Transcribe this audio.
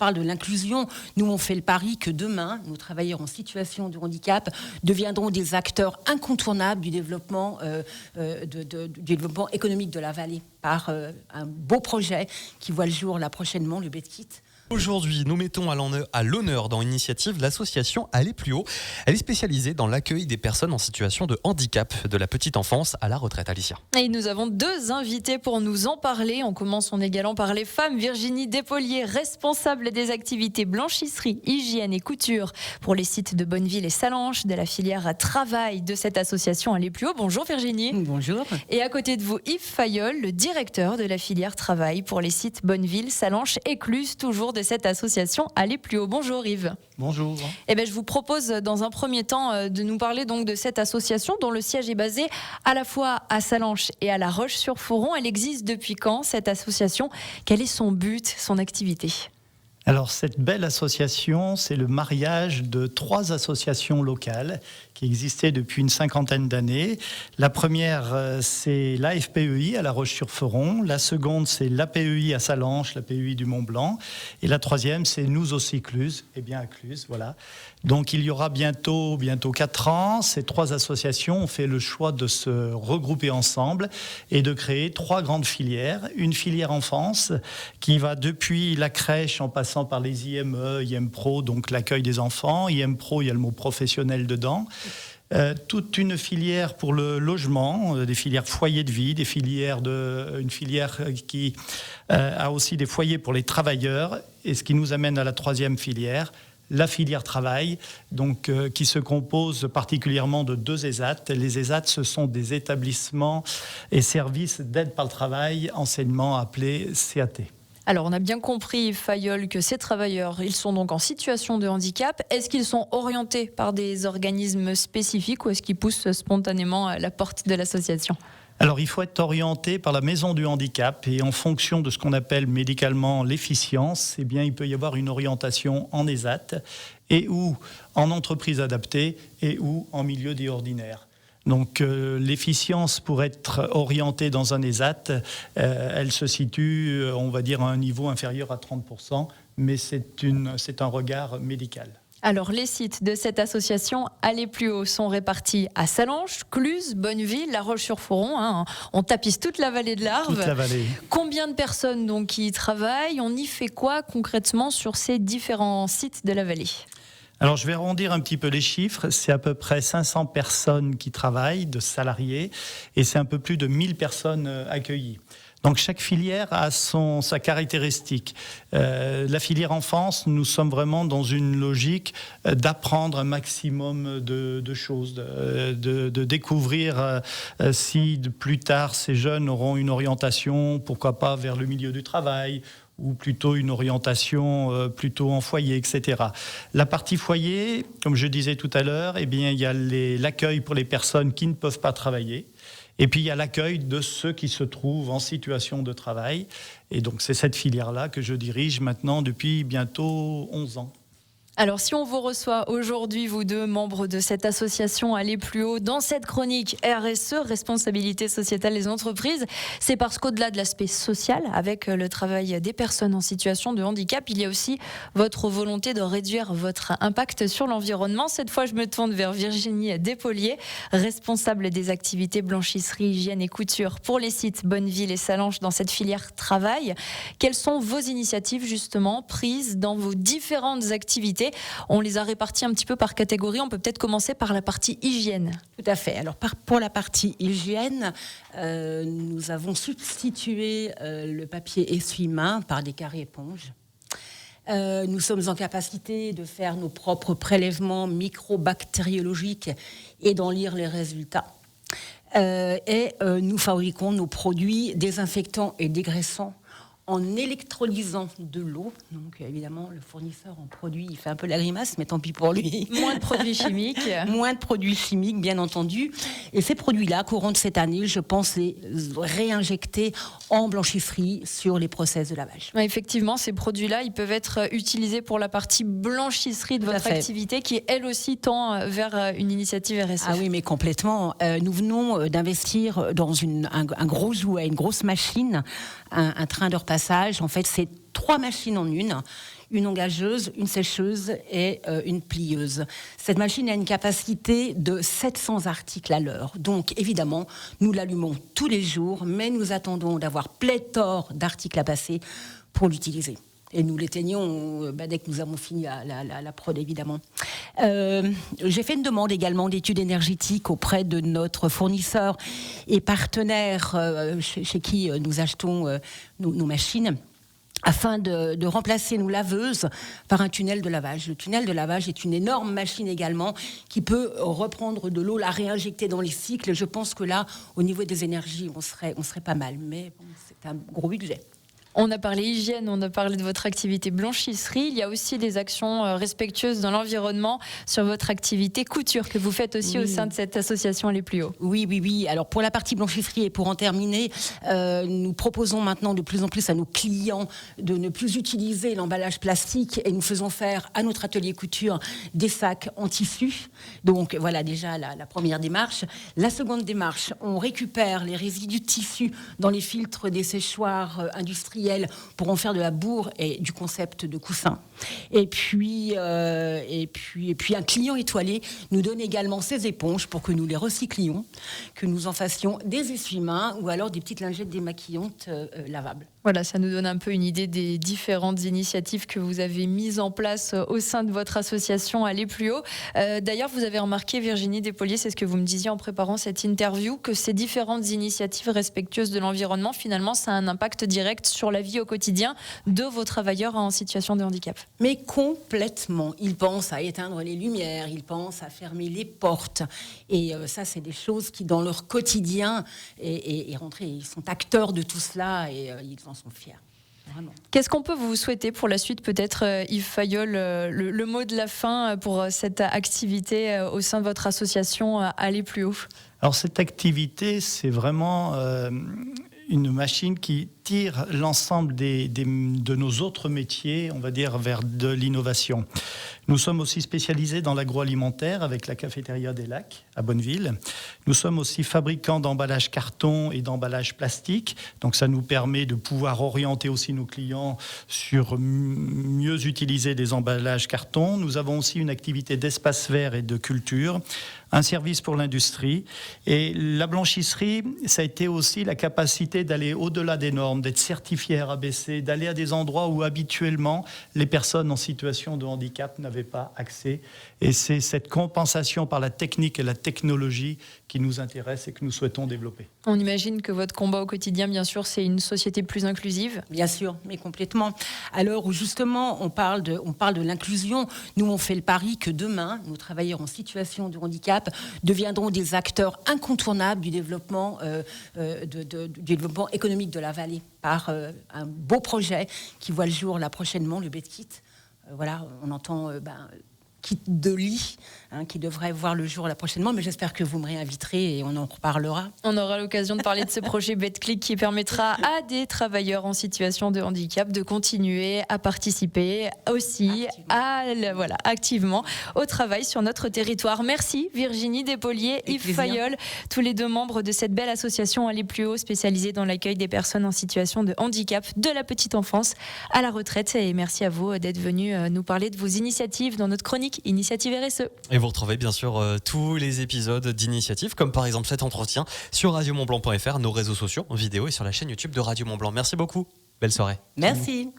parle de l'inclusion, nous on fait le pari que demain, nos travailleurs en situation de handicap deviendront des acteurs incontournables du développement, du développement économique de la vallée par un beau projet qui voit le jour là prochainement, le BedKit. Aujourd'hui, nous mettons à l'honneur dans une initiative l'association Aller plus haut. Elle est spécialisée dans l'accueil des personnes en situation de handicap, de la petite enfance à la retraite. Alicia. Et nous avons 2 invités pour nous en parler. On commence en égalant par les femmes. Virginie Despoliers, responsable des activités blanchisserie, hygiène et couture pour les sites de Bonneville et Salanches, de la filière travail de cette association Aller plus haut. Bonjour Virginie. Bonjour. Et à côté de vous, Yves Fayolle, le directeur de la filière travail pour les sites Bonneville, Salanches et Cluses, toujours de cette association Aller plus haut. Bonjour Yves. Bonjour. Je vous propose dans un premier temps de nous parler donc de cette association dont le siège est basé à la fois à Salanches et à La Roche-sur-Foron. Elle existe depuis quand cette association ? Quel est son but, son activité ? Alors cette belle association, c'est le mariage de 3 associations locales qui existaient depuis une 50aine d'années. La première, c'est l'AFPEI à La Roche-sur-Foron. La seconde, c'est l'APEI à Salanches, l'APEI du Mont-Blanc. Et la troisième, c'est nous aussi Cluses, et bien à Cluses, voilà. Donc il y aura bientôt 4 ans, ces 3 associations ont fait le choix de se regrouper ensemble et de créer 3 grandes filières. Une filière enfance qui va depuis la crèche en passant par les IME, IMPRO, donc l'accueil des enfants. IMPRO, il y a le mot professionnel dedans. Toute une filière pour le logement, des filières foyers de vie, une filière qui a aussi des foyers pour les travailleurs, et ce qui nous amène à la 3e filière, la filière travail, donc qui se compose particulièrement de 2 ESAT. Les ESAT, ce sont des établissements et services d'aide par le travail, anciennement appelés CAT. Alors, on a bien compris, Fayolle, que ces travailleurs, ils sont donc en situation de handicap. Est-ce qu'ils sont orientés par des organismes spécifiques ou est-ce qu'ils poussent spontanément à la porte de l'association ? Alors, il faut être orienté par la maison du handicap et en fonction de ce qu'on appelle médicalement l'efficience, eh bien, il peut y avoir une orientation en ESAT et ou en entreprise adaptée et ou en milieu dit ordinaire. Donc l'efficience pour être orientée dans un ESAT, elle se situe, on va dire, à un niveau inférieur à 30%, mais c'est un regard médical. Alors, les sites de cette association Aller plus haut sont répartis à Salanches, Cluses, Bonneville, La Roche-sur-Foron. On tapisse toute la vallée de l'Arve. Toute la vallée. Combien de personnes donc qui y travaillent ? On y fait quoi concrètement sur ces différents sites de la vallée ? Alors, je vais arrondir un petit peu les chiffres. C'est à peu près 500 personnes qui travaillent, de salariés, et c'est un peu plus de 1000 personnes accueillies. Donc, chaque filière a sa caractéristique. La filière enfance, nous sommes vraiment dans une logique d'apprendre un maximum de choses, de découvrir si plus tard ces jeunes auront une orientation, pourquoi pas vers le milieu du travail, ou plutôt une orientation plutôt en foyer, etc. La partie foyer, comme je disais tout à l'heure, eh bien, il y a l'accueil pour les personnes qui ne peuvent pas travailler. Et puis, il y a l'accueil de ceux qui se trouvent en situation de travail. Et donc, c'est cette filière-là que je dirige maintenant depuis bientôt 11 ans. Alors, si on vous reçoit aujourd'hui, vous 2 membres de cette association Aller plus haut, dans cette chronique RSE, responsabilité sociétale des entreprises, c'est parce qu'au-delà de l'aspect social, avec le travail des personnes en situation de handicap, il y a aussi votre volonté de réduire votre impact sur l'environnement. Cette fois, je me tourne vers Virginie Despoliers, responsable des activités blanchisserie, hygiène et couture pour les sites Bonneville et Salanches dans cette filière travail. Quelles sont vos initiatives justement prises dans vos différentes activités ? On les a répartis un petit peu par catégorie. On peut peut-être commencer par la partie hygiène. Tout à fait. Alors, pour la partie hygiène, nous avons substitué le papier essuie-main par des carrés éponges. Nous sommes en capacité de faire nos propres prélèvements microbactériologiques et d'en lire les résultats. Nous fabriquons nos produits désinfectants et dégraissants en électrolysant de l'eau. Donc évidemment, le fournisseur en produit, il fait un peu la grimace, mais tant pis pour lui. Moins de produits chimiques. Moins de produits chimiques, bien entendu. Et ces produits-là, courant de cette année, je pense les réinjecter en blanchisserie sur les process de lavage. Ouais, effectivement, ces produits-là, ils peuvent être utilisés pour la partie blanchisserie de votre activité, qui elle aussi tend vers une initiative RSE. Ah oui, mais complètement. Nous venons d'investir dans un gros jouet, une grosse machine, un train de repassage. En fait, c'est 3 machines en une une engageuse, une sécheuse et une plieuse. Cette machine a une capacité de 700 articles à l'heure. Donc, évidemment, nous l'allumons tous les jours, mais nous attendons d'avoir pléthore d'articles à passer pour l'utiliser. Et nous l'éteignons dès que nous avons fini la prod, évidemment. J'ai fait une demande également d'études énergétiques auprès de notre fournisseur et partenaire chez qui nous achetons nos machines, afin de remplacer nos laveuses par un tunnel de lavage. Le tunnel de lavage est une énorme machine également qui peut reprendre de l'eau, la réinjecter dans les cycles. Je pense que là, au niveau des énergies, on serait pas mal. Mais bon, c'est un gros budget. On a parlé hygiène, on a parlé de votre activité blanchisserie. Il y a aussi des actions respectueuses dans l'environnement sur votre activité couture que vous faites aussi au sein de cette association Aller Plus Haut. Oui. Alors pour la partie blanchisserie et pour en terminer, nous proposons maintenant de plus en plus à nos clients de ne plus utiliser l'emballage plastique et nous faisons faire à notre atelier couture des sacs en tissu. Donc voilà déjà la première démarche. La seconde démarche, on récupère les résidus de tissu dans les filtres des séchoirs industriels pour en faire de la bourre et du concept de coussin. Et puis un client étoilé nous donne également ses éponges pour que nous les recyclions, que nous en fassions des essuie-mains ou alors des petites lingettes démaquillantes lavables. Voilà, ça nous donne un peu une idée des différentes initiatives que vous avez mises en place au sein de votre association Aller Plus Haut. D'ailleurs, vous avez remarqué, Virginie Despolliers, c'est ce que vous me disiez en préparant cette interview, que ces différentes initiatives respectueuses de l'environnement, finalement, ça a un impact direct sur la vie au quotidien de vos travailleurs en situation de handicap. Mais complètement. Ils pensent à éteindre les lumières, ils pensent à fermer les portes. Et ça, c'est des choses qui, dans leur quotidien, est rentré. Ils sont acteurs de tout cela et ils en sont fiers. Vraiment. Qu'est-ce qu'on peut vous souhaiter pour la suite, peut-être Yves Fayolle, le mot de la fin pour cette activité au sein de votre association Aller Plus Haut? Alors cette activité, c'est vraiment une machine qui tire l'ensemble de nos autres métiers, on va dire, vers de l'innovation. Nous sommes aussi spécialisés dans l'agroalimentaire avec la cafétéria des Lacs à Bonneville. Nous sommes aussi fabricants d'emballage carton et d'emballage plastique. Donc ça nous permet de pouvoir orienter aussi nos clients sur mieux utiliser des emballages carton. Nous avons aussi une activité d'espace vert et de culture, un service pour l'industrie. Et la blanchisserie, ça a été aussi la capacité d'aller au-delà des normes, d'être certifié RABC, d'aller à des endroits où habituellement les personnes en situation de handicap n'avaient pas accès. Et c'est cette compensation par la technique et la technologie qui nous intéresse et que nous souhaitons développer. On imagine que votre combat au quotidien, bien sûr, c'est une société plus inclusive. Bien sûr, mais complètement. À l'heure où justement on parle de l'inclusion, nous on fait le pari que demain, nos travailleurs en situation de handicap deviendront des acteurs incontournables du développement, du développement économique de la vallée par un beau projet qui voit le jour là prochainement, le BedKit. Voilà, on entend kit de lit qui devrait voir le jour là prochainement, mais j'espère que vous me réinviterez et on en reparlera. On aura l'occasion de parler de ce projet BedClick qui permettra à des travailleurs en situation de handicap de continuer à participer aussi activement au travail sur notre territoire. Merci Virginie Despolliers, Yves Fayolle, tous les deux membres de cette belle association Aller Plus Haut spécialisée dans l'accueil des personnes en situation de handicap de la petite enfance à la retraite. Et merci à vous d'être venus nous parler de vos initiatives dans notre chronique Initiative RSE. Et vous retrouvez bien sûr tous les épisodes d'Initiative, comme par exemple cet entretien sur radiomontblanc.fr, nos réseaux sociaux, en vidéo et sur la chaîne YouTube de Radio Mont Blanc. Merci beaucoup. Belle soirée. Merci.